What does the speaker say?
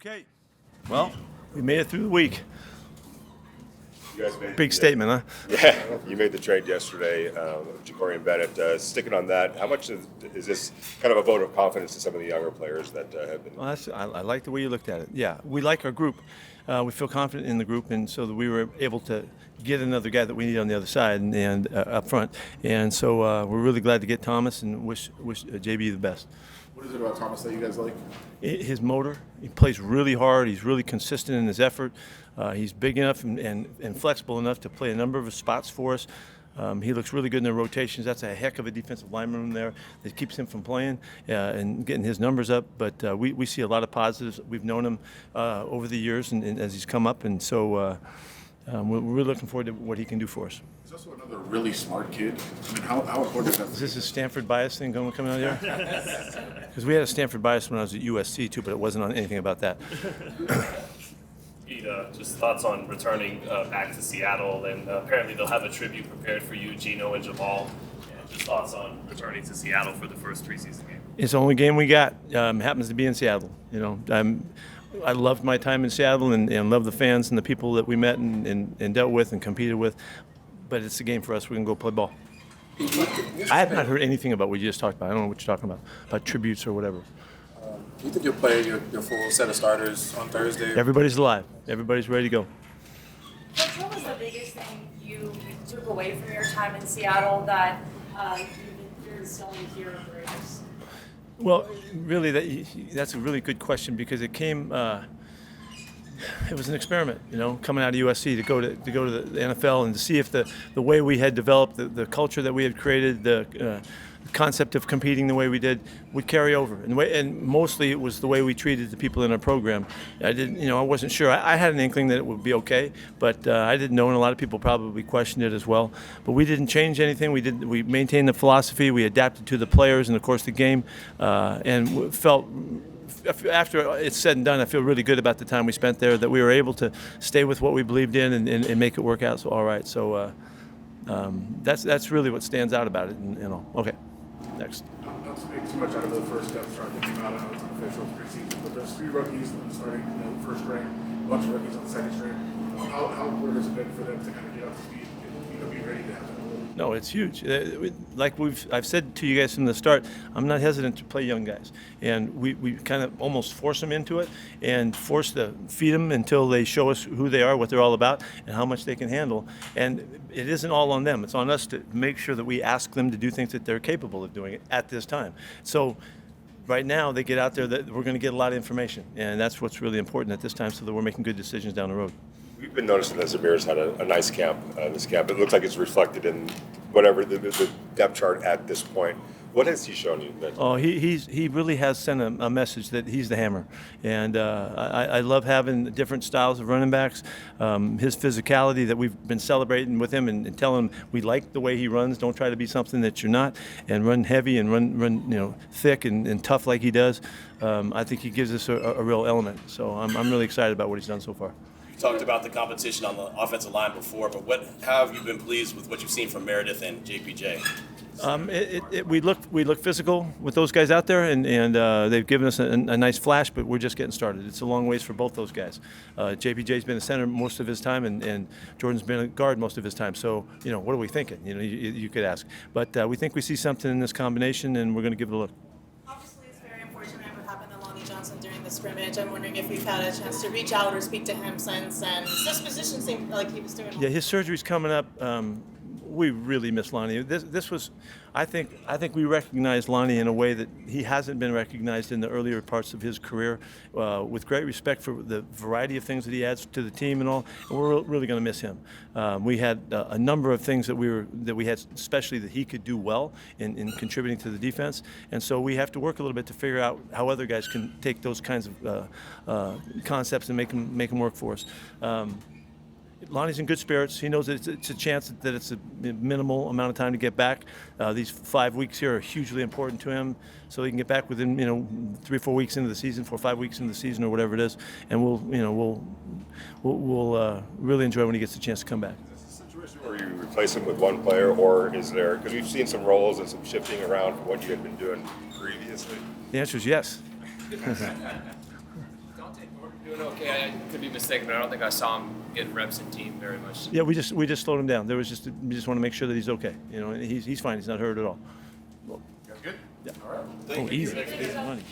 Okay. Well, we made it through the week. You guys made Big statement, huh? Yeah, you made the trade yesterday, Ja'Cory and Bennett. Sticking on that, how much is this kind of a vote of confidence to some of the younger players that have been? Well, I like the way you looked at it. Yeah, we like our group. We feel confident in the group, and so that we were able to get another guy that we need on the other side and up front. And so we're really glad to get Thomas and wish JB the best. What is it about Thomas that you guys like? His motor. He plays really hard. He's really consistent in his effort. He's big enough and flexible enough to play a number of spots for us. He looks really good in the rotations. That's a heck of a defensive lineman room there that keeps him from playing and getting his numbers up. But we see a lot of positives. We've known him over the years and as he's come up, and so we're really looking forward to what he can do for us. He's also another really smart kid. I mean, how important is that? Is this a Stanford bias thing coming out here? Because we had a Stanford bias when I was at USC too, but it wasn't on anything about that. Pete, just thoughts on returning back to Seattle, and apparently they'll have a tribute prepared for you, Gino and Jamal. And just thoughts on returning to Seattle for the first preseason game. It's the only game we got. Happens to be in Seattle. You know, I loved my time in Seattle and loved the fans and the people that we met and dealt with and competed with. But it's a game for us. We can go play ball. I have not heard anything about what you just talked about. I don't know what you're talking about tributes or whatever. Do you think you'll play your full set of starters on Thursday? Everybody's alive. Everybody's ready to go. What was the biggest thing you took away from your time in Seattle that you're instilling here in the Raiders? Well, really, that's a really good question because it came. It was an experiment, you know, coming out of USC to go to the NFL and to see if the way we had developed, the culture that we had created, the concept of competing the way we did would carry over. And mostly it was the way we treated the people in our program. I wasn't sure. I had an inkling that it would be okay, but I didn't know, and a lot of people probably questioned it as well. But we didn't change anything. We maintained the philosophy. We adapted to the players and, of course, the game, and felt. After it's said and done, I feel really good about the time we spent there, that we were able to stay with what we believed in and make it work out. So all right. So that's really what stands out about it. Okay, next. Not to make too much out of the first depth chart that came out. I know it's unofficial preseason, but there's 3 rookies starting first string, a bunch of rookies on the second string. How important has it been for them to kind of get up to speed and be ready to have that? No, it's huge. Like I've said to you guys from the start, I'm not hesitant to play young guys, and we kind of almost force them into it and feed them until they show us who they are, what they're all about, and how much they can handle. And it isn't all on them; it's on us to make sure that we ask them to do things that they're capable of doing at this time. So. Right now, they get out there that we're going to get a lot of information, and that's what's really important at this time, so that we're making good decisions down the road. We've been noticing that Zamir's had a nice camp. This camp, it looks like it's reflected in whatever the depth chart at this point. What has he shown you? He really has sent a message that he's the hammer, and I love having different styles of running backs. His physicality that we've been celebrating with him and telling him we like the way he runs. Don't try to be something that you're not, and run heavy and run thick and tough like he does. I think he gives us a real element. So I'm really excited about what he's done so far. You talked about the competition on the offensive line before, but how have you been pleased with what you've seen from Meredith and JPJ? We look physical with those guys out there, and they've given us a nice flash, but we're just getting started. It's a long ways for both those guys. JPJ's been a center most of his time, and Jordan's been a guard most of his time. So, what are we thinking? You could ask. But we think we see something in this combination, and we're going to give it a look. Obviously, it's very unfortunate what happened to Lonnie Johnson during the scrimmage. I'm wondering if you've had a chance to reach out or speak to him since, and his disposition seemed like he was doing well. Yeah, his surgery's coming up. We really miss Lonnie. This was, I think we recognized Lonnie in a way that he hasn't been recognized in the earlier parts of his career, with great respect for the variety of things that he adds to the team and all. And we're really going to miss him. We had a number of things that we had, especially that he could do well in contributing to the defense. And so we have to work a little bit to figure out how other guys can take those kinds of concepts and make them work for us. Lonnie's in good spirits. He knows that it's a chance that it's a minimal amount of time to get back. These 5 weeks here are hugely important to him, so he can get back within 3 or 4 weeks into the season, 4 or 5 weeks into the season, or whatever it is, and we'll really enjoy when he gets the chance to come back. Is this a situation where you replace him with one player, or is there? Because we've seen some roles and some shifting around from what you had been doing previously. The answer is yes. Doing okay. I could be mistaken, but I don't think I saw him getting reps in team very much. Yeah, we just slowed him down. We just want to make sure that he's okay. You know, and he's fine. He's not hurt at all. You guys good? Yeah. All right. Oh, easy. Easy money.